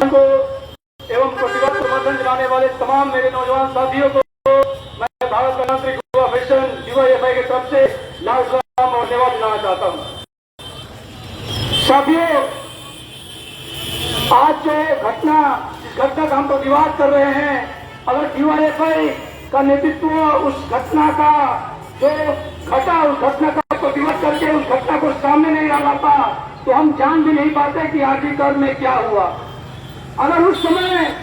को एवं प्रतिबद्ध समर्थन जनाने वाले तमाम मेरे नौजवान साथियों को मैं भारत गणतंत्र युवा फेडरेशन DYFI की तरफ से लाल सलाम और धन्यवाद देना चाहता हूं। साथियों, आज जो जिस घटना का हम प्रतिवाद कर रहे हैं, अगर DYFI का नेतृत्व उस घटना का जो घटा उस घटना का प्रतिवाद करके उस घटना को सामने नहीं लाता तो हम जान भी नहीं पाते कि आखिरकार में क्या हुआ। अगर उस समय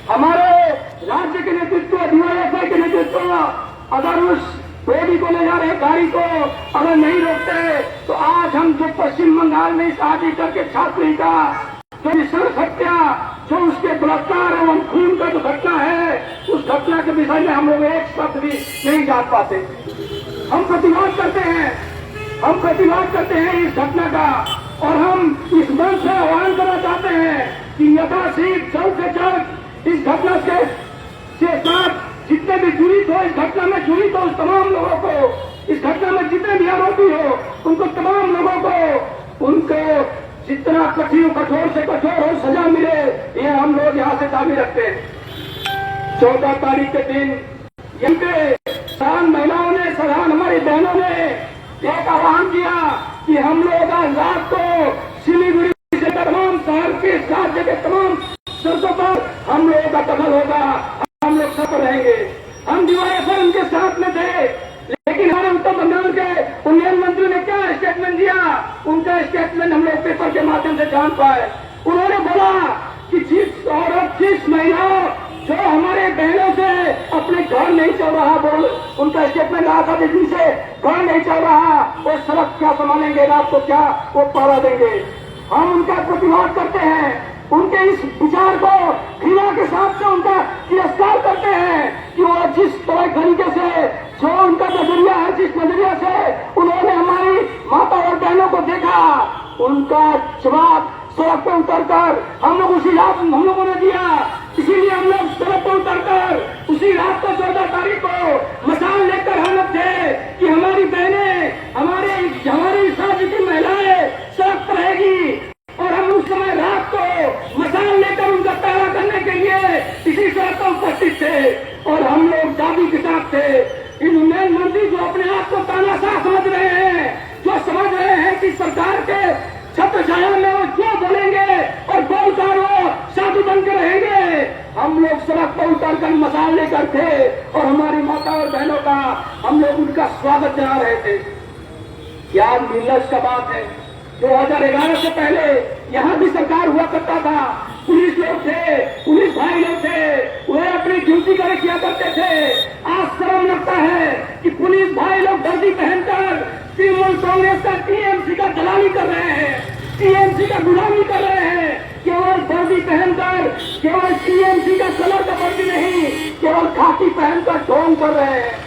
हमारे राज्य के नेतृत्व DYFI के नेतृत्व अगर उस बेबी को ले जा रहे गाड़ी को अगर नहीं रोकते तो आज हम जो पश्चिम बंगाल में इस आदि करके छात्री का जो नृशंस हत्या जो उसके बलात्कार एवं खून का जो घटना है उस घटना के विषय में हम लोग एक शब्द भी नहीं जान पाते। हम प्रतिवाद करते हैं इस घटना का और हम इस मंच से आह्वान करना चाहते हैं कि यथाशीघ्र जल्द से जल्द इस घटना के साथ जितने भी जुड़ित हो, इस घटना में जुड़ित हो उस तमाम लोगों को, इस घटना में जितने भी आरोपी हो उनको तमाम लोगों को उनको जितना कठोर से कठोर हो सजा मिले, ये हम लोग यहाँ से दावी रखते हैं। 14 तारीख के दिन यहाँ पे साधारण महिलाओं ने, साधारण हमारी बहनों ने एक आह्वान किया कि हम लोग आज रात को सिलीगुड़ी से तमाम शहर के राज्य के तमाम सड़कों पर हम लोगों का दखल होगा, हम लोग सब रहेंगे। हम DYFI उनके साथ में थे, लेकिन हमारे उत्तर बंगाल के उन्नयन मंत्री ने क्या स्टेटमेंट दिया, उनका स्टेटमेंट हम लोग पेपर के माध्यम से जान पाए। उन्होंने बोला कि जिस औरत जिस महिला जो हमारे बहनों से अपने घर नहीं चल रहा, बोल उनका स्टेटमेंट रहा था जिन से घर नहीं चल रहा वो सड़क क्या संभालेंगे, रात को क्या वो पहरा देंगे। हम उनका प्रतिवाद करते हैं, उनके इस विचार को घृणा के साथ से उनका तिरस्कार करते हैं कि वो जिस तरीके से जो उनका नजरिया है, जिस नजरिया से उन्होंने हमारी माता और बहनों को देखा, उनका जवाब सड़क पर उतरकर हम लोग उसी रात हम लोगों ने दिया। इसीलिए हम लोग सड़क पर उतरकर उसी रात को 14 तारीख को मसाल लेकर हम लोग थे कि हमारी बहनें, हमारी राज्य की महिलाएं सड़क पर रहेगी और हम उस समय रात को मसाल लेकर उनका पहरा करने के लिए इसी सड़क पर उपस्थित थे और हम लोग दादी के साथ थे। इन उन्नयन मंत्री जो अपने आप को तानाशाह समझ रहे हैं, जो समझ रहे हैं कि सरकार के छत्र छाया में वो जो बोलेंगे और बोलकर वो साधु बन के रहेंगे, हम लोग सड़क पर उतरकर मसाल लेकर थे और हमारी माता और बहनों का हम लोग उनका स्वागत करा रहे थे। क्या मिलत का बात है, 2011 से पहले यहाँ भी सरकार हुआ करता था, पुलिस लोग थे, पुलिस भाई लोग थे, वे अपनी ड्यूटी करे किया करते थे। आज शर्म लगता है कि पुलिस भाई लोग वर्दी पहनकर तृणमूल कांग्रेस का TMC का दलाली कर रहे हैं, TMC का गुलामी कर रहे हैं। केवल वर्दी पहनकर, केवल TMC का कलर का वर्दी नहीं, केवल खाकी पहनकर ढोंग कर रहे हैं।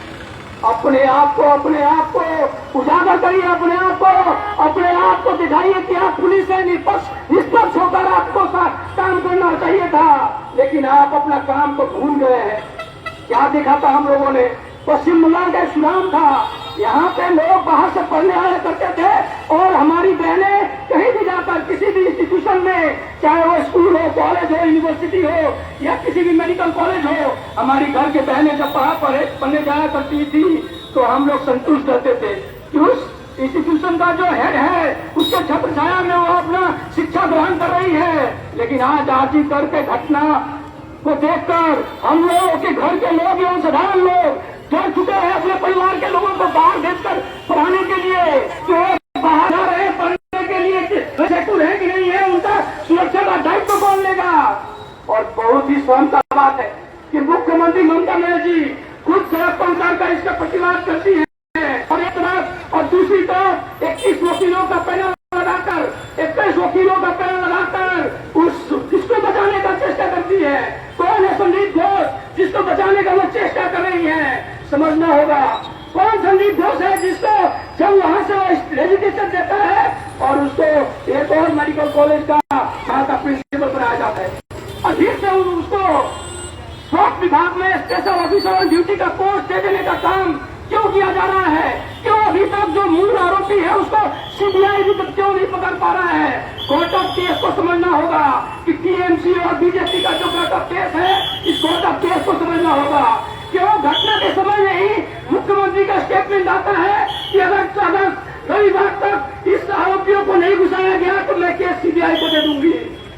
अपने आप को उजागर करिए, अपने आप को दिखाइए कि आप पुलिस से निष्पक्ष होकर आपको काम करना चाहिए था, लेकिन आप अपना काम को भूल गए हैं। क्या देखा था हम लोगों ने, पश्चिम बंगाल का सुनाम था, यहाँ पे लोग बाहर से पढ़ने आया करते थे और हमारी बहनें कहीं भी जाकर किसी भी इंस्टीट्यूशन में, चाहे वो स्कूल हो, कॉलेज हो, यूनिवर्सिटी हो या किसी भी मेडिकल कॉलेज हो, हमारी घर के बहनें जब पढ़ने जाया करती थी तो हम लोग संतुष्ट रहते थे कि उस इंस्टीट्यूशन का जो हेड है उसके छत्र छाया में वो अपना शिक्षा ग्रहण कर रही है। लेकिन आज आजी करके घटना को देखकर हम लोगों के घर के लोग एवं साधारण लोग डर चुके हैं अपने परिवार के लोगों को बाहर भेजकर पढ़ाने के लिए, जो बाहर जा रहे हैं पढ़ने के लिए सेक्युर है कि नहीं है, उनका सुरक्षा का दायित्व कौन लेगा। और बहुत ही शर्म का बात है कि मुख्यमंत्री ममता बनर्जी खुद सड़क पर उतरकर इसका प्रतिवाद करती है और एक तरफ और दूसरी तरफ 21 वकीलों का पैनल लगाकर उसको बचाने का चेष्टा करती है। कौन है संदीप घोष जिसको बचाने का वो चेष्टा कर रही है, समझना होगा। कौन संदीप घोष है जिसको जब वहां से रेजिग्नेशन देता है और उसको एक और मेडिकल कॉलेज का वहां का प्रिंसिपल बनाया जाता है और फिर से उसको स्वास्थ्य विभाग में स्पेशल ऑफिसर ऑन ड्यूटी का पोस्ट दे देने का काम क्यों किया जा रहा है? क्यों अभी तक जो मूल आरोपी है उसको CBI भी क्यों नहीं पकड़ पा रहा है? कोर्ट ऑफ केस को समझना होगा कि टीएमसी और बीजेपी का जो कोर्ट ऑफ केस है, इस कोर्ट ऑफ केस को समझना होगा कि वो घटना के समय में ही मुख्यमंत्री का स्टेटमेंट आता है कि अगर रविवार तक इस आरोपियों को नहीं घुसाया गया तो मैं केस सीबीआई को दे दूंगी।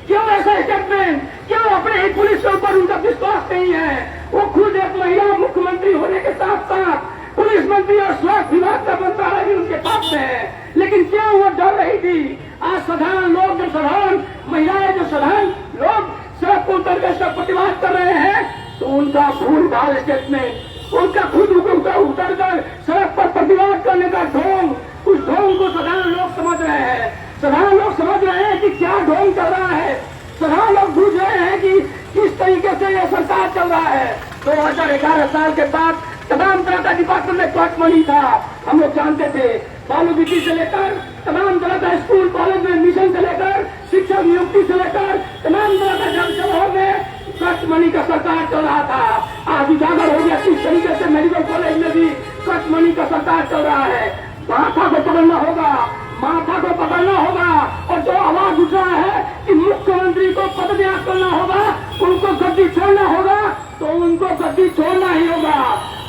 क्यों ऐसा स्टेटमेंट? क्यों अपने ही पुलिस के ऊपर उनका विश्वास नहीं है? वो खुद एक महिला मुख्यमंत्री होने के साथ साथ पुलिस मंत्री और स्वास्थ्य विभाग का मंत्रालय भी उनके पास में है, लेकिन क्यों वो डर रही थी? आज साधारण लोग, जो साधारण महिलाएं, जो साधारण लोग सड़क पर उतर कर सब प्रतिवाद कर रहे हैं, तो उनका भूल भाल स्टेटमेंट, उनका खुद उतर कर सड़क पर प्रतिवाद करने का ढोंग, उस ढोंग को साधारण लोग समझ रहे हैं। साधारण लोग समझ रहे हैं कि क्या ढोंग चल रहा है। साधारण लोग बूझ रहे हैं कि किस तरीके से यह सरकार चल रहा है। 2011 साल के बाद तमाम तरह का डिपार्टमेंट में कट मनी था, हम लोग जानते थे। बालू बिक्री से लेकर तमाम तरह का स्कूल कॉलेज में एडमिशन से लेकर शिक्षक नियुक्ति से लेकर तमाम तरह का जनसभाओं में कट मनी का सरकार चल रहा था। आज उजागर हो गया किस तरीके से मेडिकल कॉलेज में भी कट मनी का सरकार चल रहा है। माथा को पकड़ना होगा, माथा को पकड़ना होगा, और जो आवाज उठ रहा है कि मुख्यमंत्री को पदत्याग करना होगा, उनको गद्दी छोड़ना होगा, तो उनको गद्दी छोड़ना ही होगा।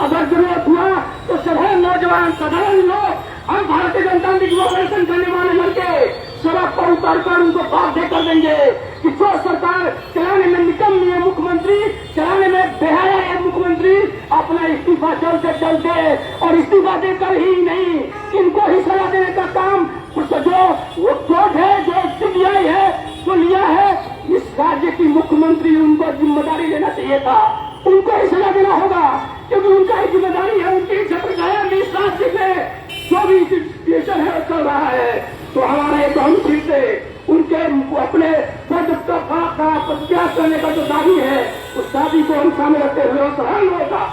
अगर जरूरत हुआ तो साधारण नौजवान, साधारण लोग, हम भारतीय जनता पार्टी को ऑपरेशन करने वाले लड़के सड़क पर उतरकर उनको बाध्य कर देंगे कि जो सरकार चलाने में निकम्मी है मुख्यमंत्री, चलाने में बेहाया है मुख्यमंत्री, अपना इस्तीफा जल्द से जल्द दे, और इस्तीफा देकर ही नहीं, इनको ही सलाह देने का काम जो वो कोर्ट है, जो सीबीआई है, जो लिया है, इस राज्य की मुख्यमंत्री उनको जिम्मेदारी लेना चाहिए था, उनको ही सलाह देना होगा, क्योंकि उनका ही जिम्मेदारी है, उनकी छत्रछाया में इस राज्य में जो भी सिचुएशन है चल रहा है। तो हमारे हम फिर से उनके अपने पद का प्रत्याग करने का जो दावी है, उस दावी को हम सामने रखते हुए साधारण लोगों का,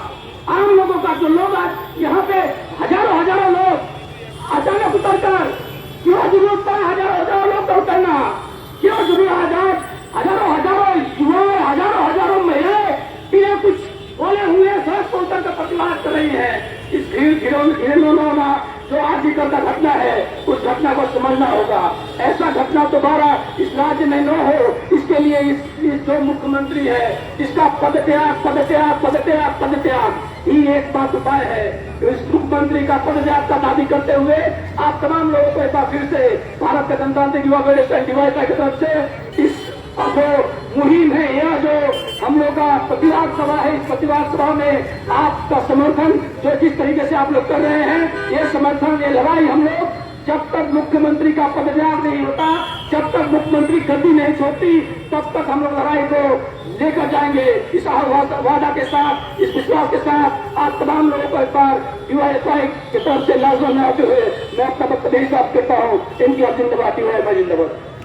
आम लोगों का, जो लोग आज यहाँ पे हजारों लोग अचानक उतरकर, क्यों जरूरत है हजारों लोग का उतरना? क्यों जरूरत हजारों युवा, हजारों महिलाएं बिना कुछ बोले हुए सड़क पर उतर कर प्रतिवाद कर रही है? इस घिरौना जो आज की का घटना है, उस घटना को समझना होगा। ऐसा घटना दोबारा इस राज्य में न हो, इसके लिए इस जो मुख्यमंत्री है, इसका पदत्याग ही एक बात उपाय है। तो इस मुख्यमंत्री का पदत्याग का दावी करते हुए आप तमाम लोगों को एक बार फिर से भारत के गणतांत्रिक युवा फेडरेशन डीवाईएफआई की तरफ से इस जो मुहिम है, यह जो हम लोग का प्रतिवाद सभा है, इस प्रतिवाद सभा में आपका समर्थन जो जिस तरीके से आप लोग कर रहे हैं, ये समर्थन, ये लड़ाई हम लोग जब तक मुख्यमंत्री का पदत्याग नहीं होता, जब तक मुख्यमंत्री गद्दी नहीं छोड़ती, तब तक हम लोग लड़ाई को लेकर जाएंगे। इस वादा के साथ, इस विश्वास के साथ आप तमाम लोगों को एक बार डीवाईएफआई की तरफ से लाजवाब में आते हुए मैं अपना वक्तव्य साफ करता हूँ। इनकी जिंदाबाद, मैं जिंदाबाद।